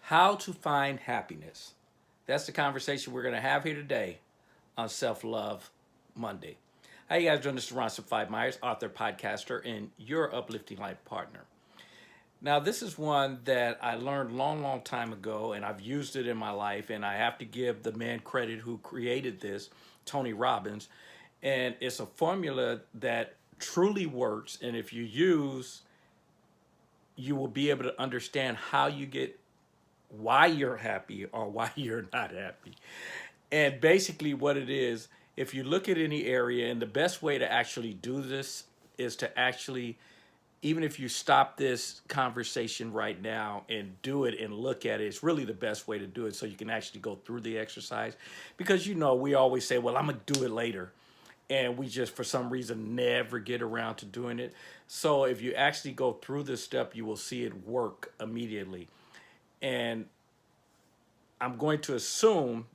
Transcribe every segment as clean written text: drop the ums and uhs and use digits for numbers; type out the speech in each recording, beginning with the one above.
How to find happiness. That's the conversation we're going to have here today on Self Love Monday. How you guys doing? This is Ron Five Myers, author, podcaster, and your uplifting life partner. Now, this is one that I learned long time ago, and I've used it in my life, and I have to give the man credit who created this, Tony Robbins. And it's a formula that truly works, and if you use, you will be able to understand how you get why you're happy or why you're not happy. And basically, what it is, if you look at any area, and the best way to actually do this is to actually, even if you stop this conversation right now and do it and look at it, it's really the best way to do it so you can actually go through the exercise. Because we always say, well, I'm going to do it later. And we just, for some reason, never get around to doing it. So if you actually go through this step, you will see it work immediately. And I'm going to assume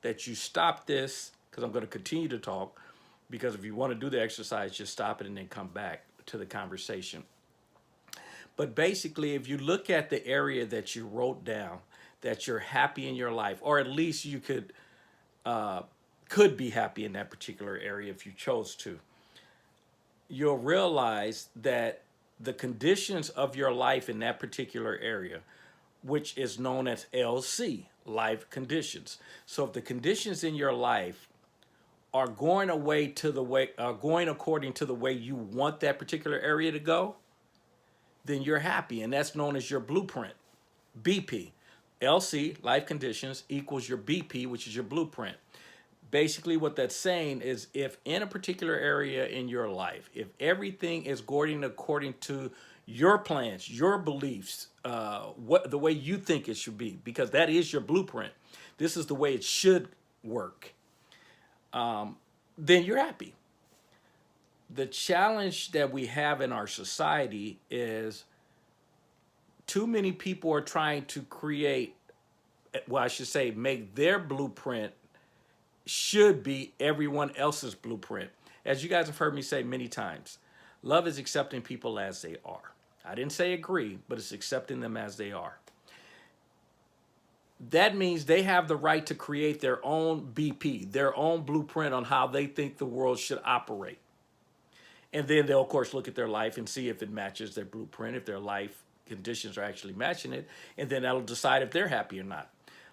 that you stop this because I'm going to continue to talk. Because if you want to do the exercise, just stop it and then come back to the conversation. But basically, if you look at the area that you wrote down, that you're happy in your life, or at least you could be happy in that particular area if you chose to, you'll realize that the conditions of your life in that particular area, which is known as LC, life conditions. So if the conditions in your life are going going according to the way you want that particular area to go, then you're happy, and that's known as your blueprint, BP. LC, life conditions, equals your BP, which is your blueprint. Basically, what that's saying is if in a particular area in your life, if everything is going according to your plans, your beliefs, the way you think it should be, because that is your blueprint, this is the way it should work, then you're happy. The challenge that we have in our society is too many people are trying to create, well, I should say, make their blueprint should be everyone else's blueprint. As you guys have heard me say many times, love is accepting people as they are. I didn't say agree, but it's accepting them as they are. That means they have the right to create their own BP, their own blueprint on how they think the world should operate. And then they'll, of course, look at their life and see if it matches their blueprint, if their life conditions are actually matching it, and then that'll decide if they're happy or not.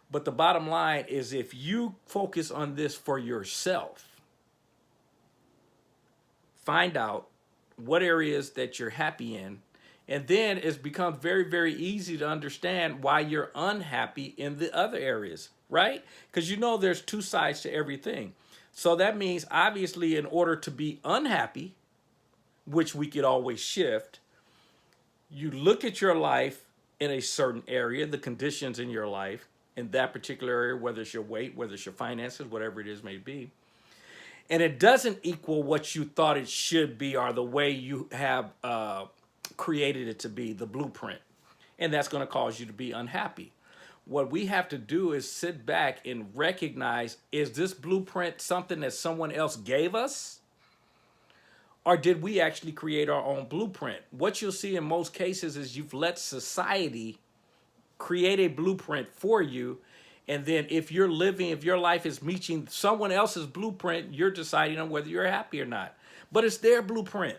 But the bottom line is if you focus on this for yourself, find out what areas that you're happy in, and then it's become very easy to understand why you're unhappy in the other areas, right? Because there's two sides to everything. So that means, obviously, in order to be unhappy, which we could always shift, you look at your life in a certain area, the conditions in your life, in that particular area, whether it's your weight, whether it's your finances, whatever it is may be, and it doesn't equal what you thought it should be or the way you have created it to be, the blueprint, and that's going to cause you to be unhappy. What we have to do is sit back and recognize, is this blueprint something that someone else gave us? Or did we actually create our own blueprint? What you'll see in most cases is you've let society create a blueprint for you, and then if your life is meeting someone else's blueprint, you're deciding on whether you're happy or not. But it's their blueprint.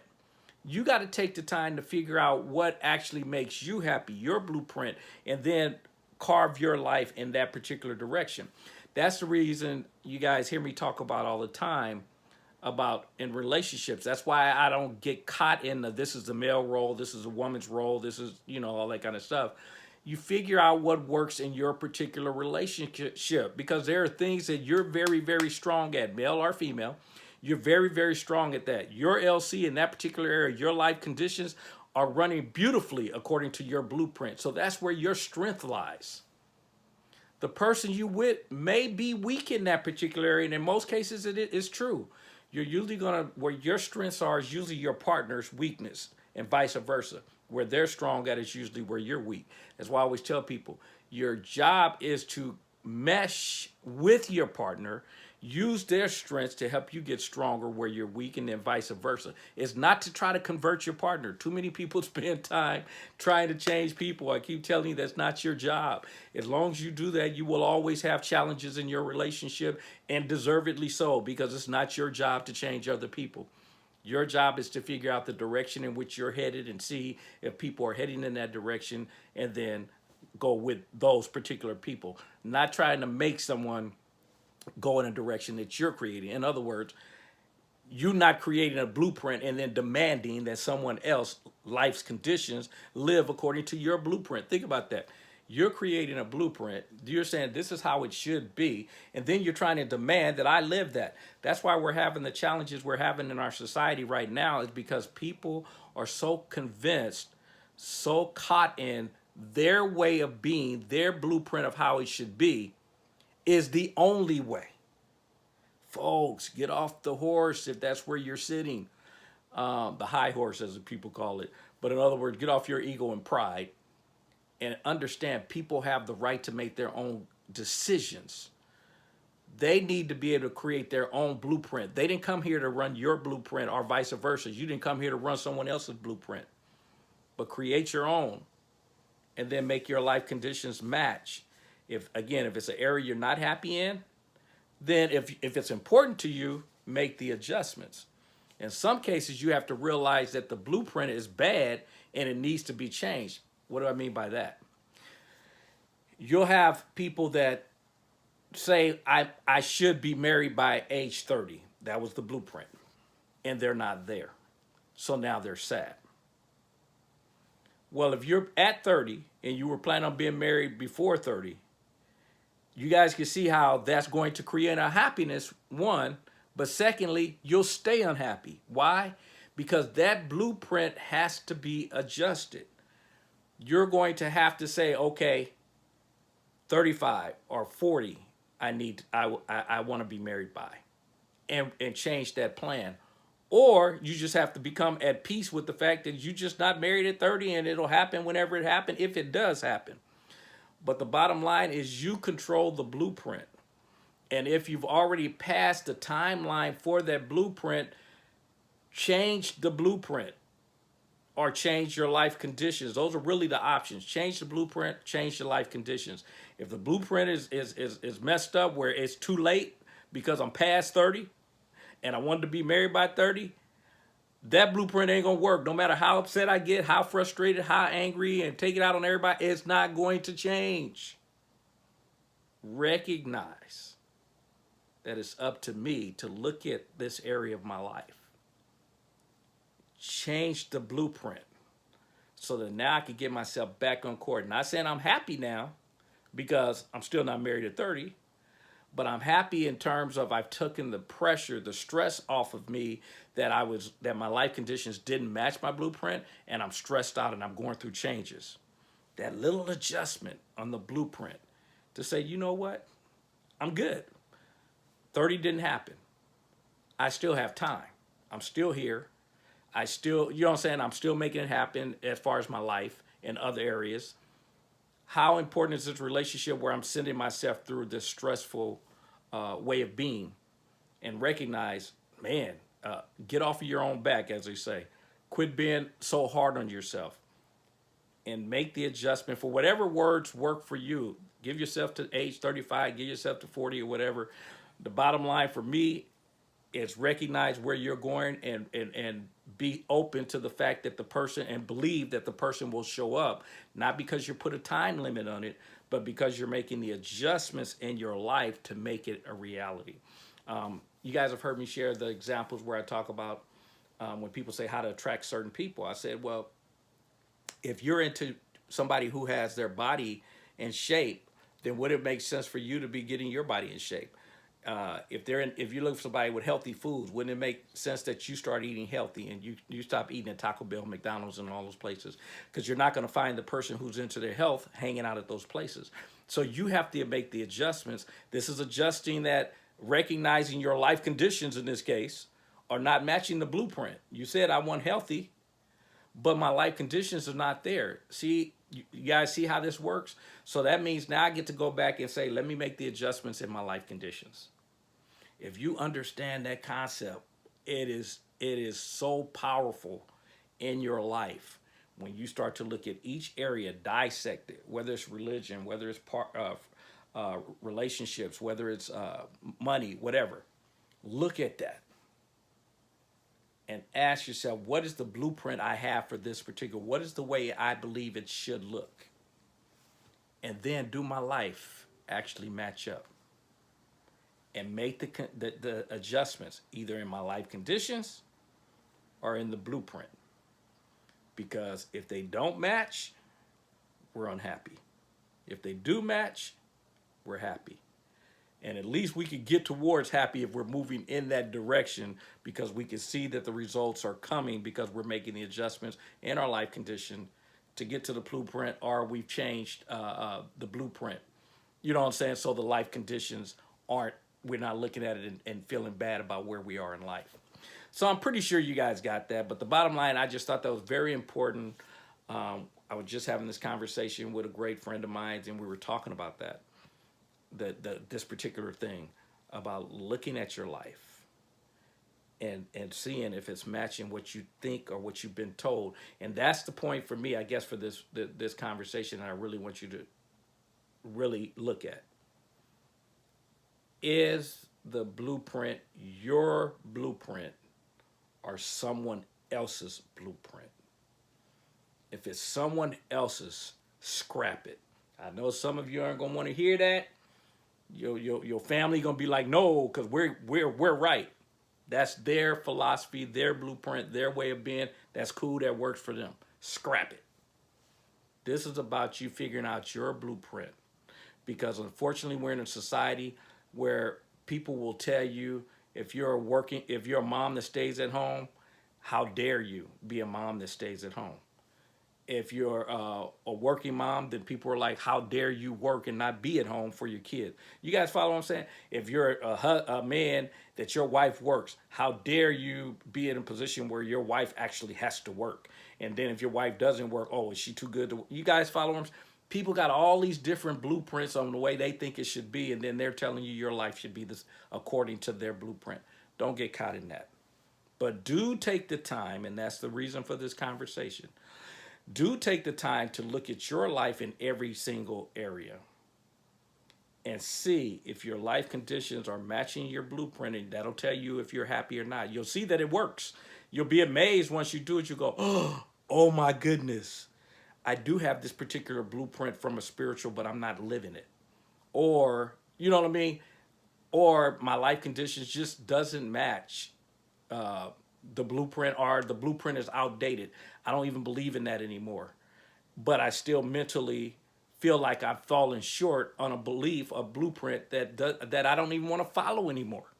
You got to take the time to figure out what actually makes you happy, your blueprint, and then carve your life in that particular direction. That's the reason you guys hear me talk about all the time about in relationships. That's why I don't get caught in this is the male role, this is a woman's role, this is, all that kind of stuff. You figure out what works in your particular relationship, because there are things that you're very strong at, male or female. You're very strong at that. Your LC in that particular area, your life conditions are running beautifully according to your blueprint. So that's where your strength lies. The person you with may be weak in that particular area, and in most cases it is true. You're usually where your strengths are is usually your partner's weakness, and vice versa. Where they're strong at is usually where you're weak. That's why I always tell people, your job is to mesh with your partner Use their strengths to help you get stronger where you're weak, and then vice versa. It's not to try to convert your partner. Too many people spend time trying to change people. I keep telling you that's not your job. As long as you do that, you will always have challenges in your relationship, and deservedly so, because it's not your job to change other people. Your job is to figure out the direction in which you're headed and see if people are heading in that direction, and then go with those particular people. Not trying to make someone go in a direction that you're creating. In other words, you're not creating a blueprint and then demanding that someone else, life's conditions, live according to your blueprint. Think about that. You're creating a blueprint. You're saying this is how it should be. And then you're trying to demand that I live that. That's why we're having the challenges we're having in our society right now, is because people are so convinced, so caught in their way of being, their blueprint of how it should be is the only way. Folks, get off the horse if that's where you're sitting. The high horse, as the people call it. But in other words, get off your ego and pride, and understand people have the right to make their own decisions. They need to be able to create their own blueprint. They didn't come here to run your blueprint, or vice versa. You didn't come here to run someone else's blueprint. But create your own, and then make your life conditions match. If it's an area you're not happy in, then if it's important to you, make the adjustments. In some cases, you have to realize that the blueprint is bad and it needs to be changed. What do I mean by that? You'll have people that say, I should be married by age 30. That was the blueprint. And they're not there. So now they're sad. Well, if you're at 30 and you were planning on being married before 30, you guys can see how that's going to create a happiness, one, but secondly, you'll stay unhappy. Why? Because that blueprint has to be adjusted. You're going to have to say, okay, 35 or 40, I want to be married by, and change that plan. Or you just have to become at peace with the fact that you're just not married at 30, and it'll happen whenever it happens, if it does happen. But the bottom line is you control the blueprint. And if you've already passed the timeline for that blueprint, change the blueprint or change your life conditions. Those are really the options. Change the blueprint, change your life conditions. If the blueprint is messed up where it's too late because I'm past 30 and I wanted to be married by 30, that blueprint ain't gonna work. No matter how upset I get, how frustrated, how angry, and take it out on everybody, it's not going to change. Recognize that it's up to me to look at this area of my life. Change the blueprint so that now I can get myself back on court. Not saying I'm happy now because I'm still not married at 30, but I'm happy in terms of I've taken the pressure, the stress off of me that my life conditions didn't match my blueprint, and I'm stressed out and I'm going through changes. That little adjustment on the blueprint to say, you know what? I'm good. 30 didn't happen. I still have time. I'm still here. I still, you know what I'm saying? I'm still making it happen as far as my life in other areas. How important is this relationship where I'm sending myself through this stressful way of being, and recognize, man, get off of your own back, as they say. Quit being so hard on yourself and make the adjustment for whatever words work for you. Give yourself to age 35, give yourself to 40 or whatever. The bottom line for me is recognize where you're going, and be open to the fact that the person, and believe that the person will show up, not because you put a time limit on it, but because you're making the adjustments in your life to make it a reality. You guys have heard me share the examples where I talk about when people say how to attract certain people. I said, well, if you're into somebody who has their body in shape, then would it make sense for you to be getting your body in shape? If you look for somebody with healthy foods, wouldn't it make sense that you start eating healthy and you stop eating at Taco Bell, McDonald's, and all those places? Because you're not going to find the person who's into their health hanging out at those places. So you have to make the adjustments. This is adjusting that, recognizing your life conditions in this case are not matching the blueprint. You said I want healthy, but my life conditions are not there. See, you guys see how this works? So that means now I get to go back and say, let me make the adjustments in my life conditions. If you understand that concept, it is so powerful in your life when you start to look at each area, dissect it, whether it's religion, whether it's relationships, whether it's money, whatever. Look at that and ask yourself, what is the blueprint I have for this particular? What is the way I believe it should look? And then do my life actually match up? And make the adjustments either in my life conditions or in the blueprint. Because if they don't match, we're unhappy. If they do match, we're happy. And at least we could get towards happy if we're moving in that direction, because we can see that the results are coming because we're making the adjustments in our life condition to get to the blueprint, or we've changed the blueprint. You know what I'm saying? So the life conditions aren't, we're not looking at it and feeling bad about where we are in life. So I'm pretty sure you guys got that. But the bottom line, I just thought that was very important. I was just having this conversation with a great friend of mine, and we were talking about that, this particular thing, about looking at your life and seeing if it's matching what you think or what you've been told. And that's the point for me, I guess, for this conversation. I really want you to really look at. Is the blueprint your blueprint or someone else's blueprint? If it's someone else's, scrap it. I know some of you aren't gonna want to hear that. Your family gonna be like, no, because we're right. That's their philosophy, their blueprint, their way of being. That's cool. That works for them. Scrap it. This is about you figuring out your blueprint, because unfortunately we're in a society where people will tell you, if you're a mom that stays at home, how dare you be a mom that stays at home? If you're a working mom, then people are like, how dare you work and not be at home for your kid? You guys follow what I'm saying? If you're a man that your wife works, how dare you be in a position where your wife actually has to work? And then if your wife doesn't work, oh, is she too good to? You guys follow what I'm saying? People got all these different blueprints on the way they think it should be, and then they're telling you your life should be this according to their blueprint. Don't get caught in that. But do take the time, and that's the reason for this conversation. Do take the time to look at your life in every single area and see if your life conditions are matching your blueprint, and that'll tell you if you're happy or not. You'll see that it works. You'll be amazed once you do it. You go, oh my goodness. I do have this particular blueprint from a spiritual, but I'm not living it. Or, you know what I mean? Or my life conditions just doesn't match the blueprint, or the blueprint is outdated. I don't even believe in that anymore. But I still mentally feel like I've fallen short on a blueprint that I don't even want to follow anymore.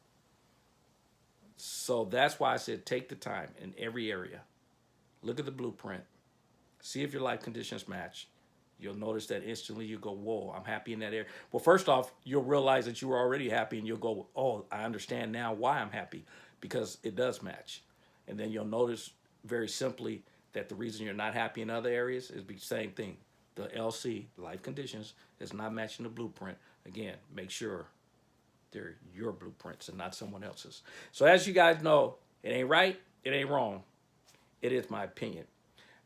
So that's why I said take the time in every area. Look at the blueprint. See if your life conditions match. You'll notice that instantly you go, whoa, I'm happy in that area. Well, first off, you'll realize that you were already happy, and you'll go, oh, I understand now why I'm happy, because it does match. And then you'll notice very simply that the reason you're not happy in other areas is the same thing. The LC, life conditions, is not matching the blueprint. Again, make sure they're your blueprints and not someone else's. So as you guys know, it ain't right, it ain't wrong. It is my opinion.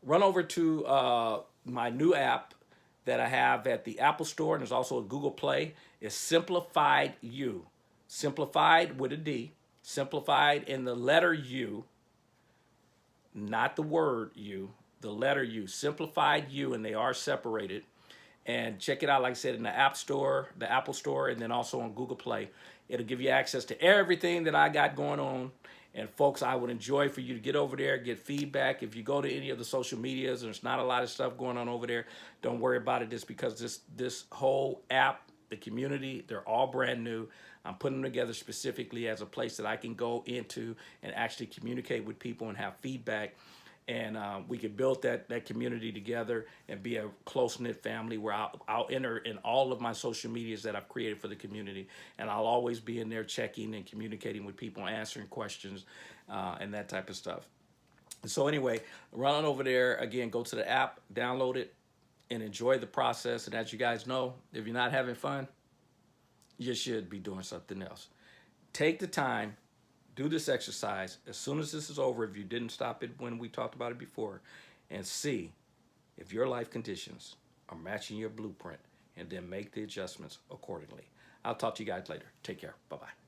Run over to my new app that I have at the Apple Store, and there's also a Google Play. It's Simplified You. Simplified with a D. Simplified in the letter U. Not the word you, the letter U. Simplified You, and they are separated. And check it out, like I said, in the App Store, the Apple Store, and then also on Google Play. It'll give you access to everything that I got going on. And folks, I would enjoy for you to get over there, get feedback. If you go to any of the social medias, there's not a lot of stuff going on over there. Don't worry about it, just because this whole app, the community, they're all brand new. I'm putting them together specifically as a place that I can go into and actually communicate with people and have feedback. And we can build that community together and be a close-knit family where I'll enter in all of my social medias that I've created for the community. And I'll always be in there checking and communicating with people, answering questions, and that type of stuff. So anyway, run on over there. Again, go to the app, download it, and enjoy the process. And as you guys know, if you're not having fun, you should be doing something else. Take the time, do this exercise as soon as this is over, if you didn't stop it when we talked about it before, and see if your life conditions are matching your blueprint, and then make the adjustments accordingly. I'll talk to you guys later. Take care. Bye-bye.